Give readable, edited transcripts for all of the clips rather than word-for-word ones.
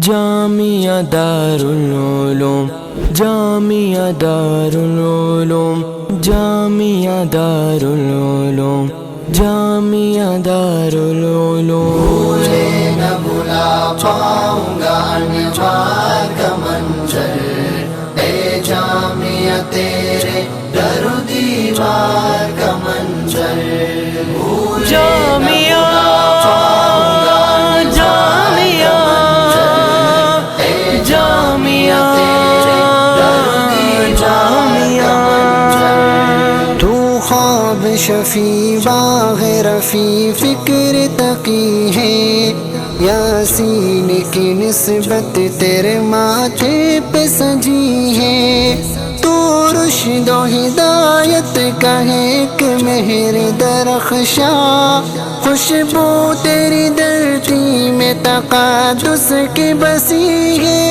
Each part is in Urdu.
جامعہ دارالعلوم، جامعہ دارالعلوم، جامعہ دارالعلوم، جامعہ دارالعلوم۔ نہ بھلا پاؤں گا انوار کا منظر، اے جامعہ تیرے در و دیوار کا منظر۔ جامعہ شفیع باغ رفیع فکر تقی ہے، یاسین کی نسبت تیرے ماتھے پہ سجی ہے۔ تو رشد و ہدایت کا ہے ایک مہر درخشاں، خوشبو تیری دھرتی میں تقدس کی بسی ہے،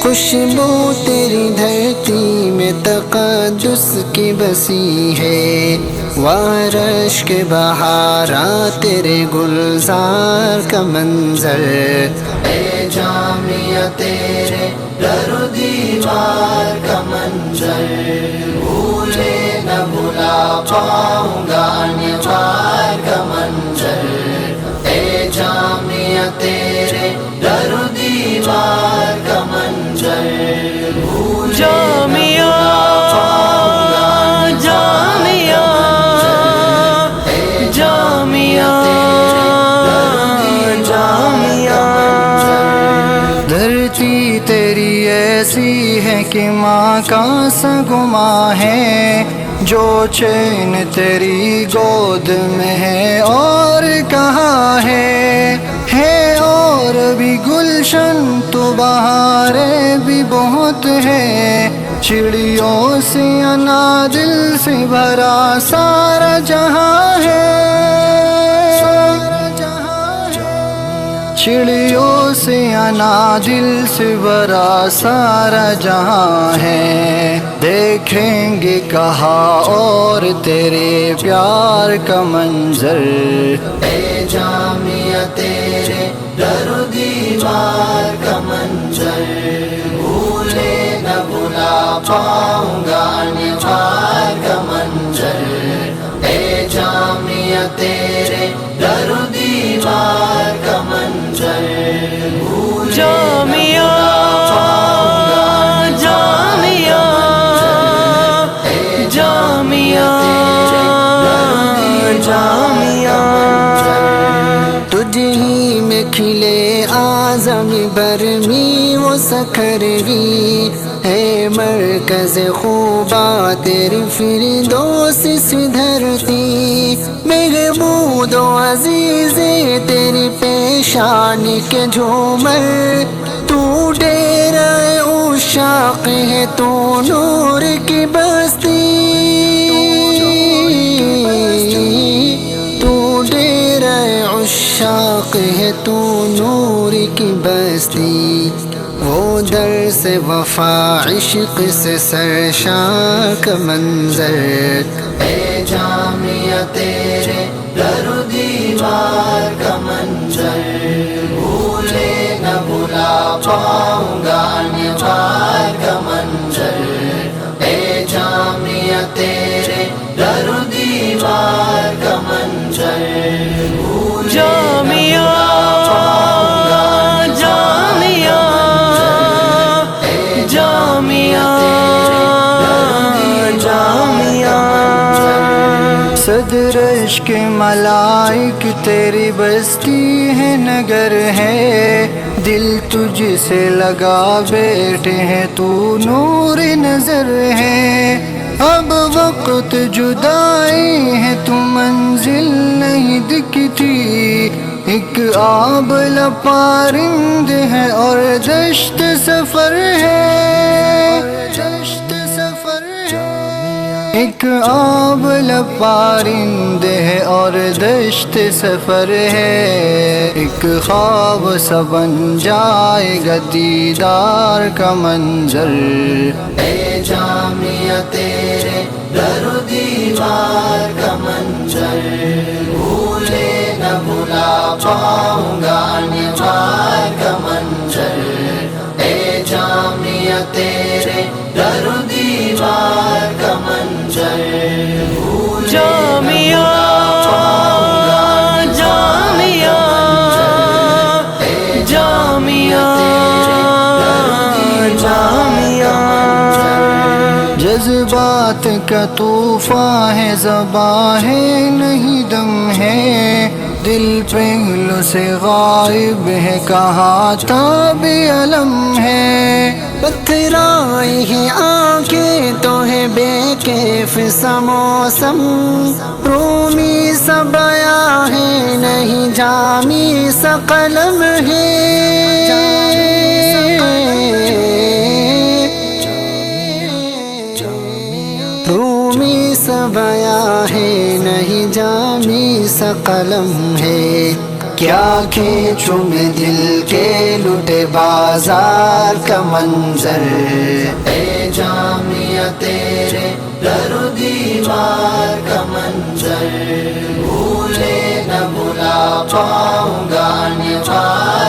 خوشبو تیری دھرتی میں تقدس کی بسی ہے۔ وارش کے بہارا تیرے گلزار کا منظر، اے جامعہ تیرے در و دیوار کا منظر۔ بھولے نہ بھلا پاؤں گا انوار کا منظر، اے جامعہ تیرے در و دیوار کا منظر۔ جامعہ جامعہ جامعہ جامعہ دھرتی تیری ایسی ہے کہ ماں کا سا گماں ہے، جو چین تیری گود میں ہے اور کہاں ہے اور بھی گلشن تو بہاریں بھی بہت ہے، چڑیوں سے انادل سے بھرا سارا جہاں ہے، چڑیوں سے انادل سے بھرا سارا جہاں ہے۔ دیکھیں گے کہاں اور تیرے پیار کا منظر، اے جامعہ تیرے در و دیوار کا منظر۔ بھولے نہ بھلا پاؤں گا انوار کا منظر، اے جامعہ تیرے در و دیوار کا منظر۔ جامعہ جامعہ جامعہ جامعہ تجھ ہی میں کھلے اعظم برمی و سکھروی، ہے مرکز خوبا تیری فردوس سی دھرتی، محمود و عزیز تیری پیشان کے جھومر، تو ڈیرہ عشاق ہے تو نور کی بستی، تو ڈیرہ عشاق ہے تو نور کی بستی۔ وہ در سے وفا عشق سے سرشار کا منظر، اے جامعہ تیرے در و دیوار کا منظر۔ بھولے نہ بھلا پاؤں گا انوار کا منظر، اے جامعہ تیرے در و دیوار کا منظر۔ جامعہ صدر عشق ملائک تیری بستی ہے نگر ہے، دل تجھ سے لگا بیٹھے ہیں تو نور نظر ہے۔ اب وقت جدائی ہے تو منزل نہیں دکھتی، ایک آبلہ پارند ہے اور دشت سفر ہے، ایک آبلہ پارند ہے اور دشت سفر ہے، ایک خواب سا بن جائے گا دیدار کا منظر، اے جامعہ تیرے در و دیوار کا منظر۔ بھولے نہ بھلا پاؤں گا انوار کا منظر، اے جامعہ تیرے در و دیوار کا منظر، جامعہ جامعہ جامعہ جامعہ جذبات کا طوفان ہے، زباں ہے نہیں دم ہے، دل پہلو سے غائب ہے، کہاں تاب علم ہے، پتھرائی ہے آنکھیں تو ہے بے کیف سا موسم، رومی سا بیاں ہے نہیں جامی سا قلم ہے، رومی سا بیاں ہے نہیں جامی سا قلم ہے، کیا کھینچوں میں دل کے لٹے بازار کا منظر، اے جامعہ تیرے در و دیوار کا منظر، بھولے نہ بھلا پاؤں گا انوار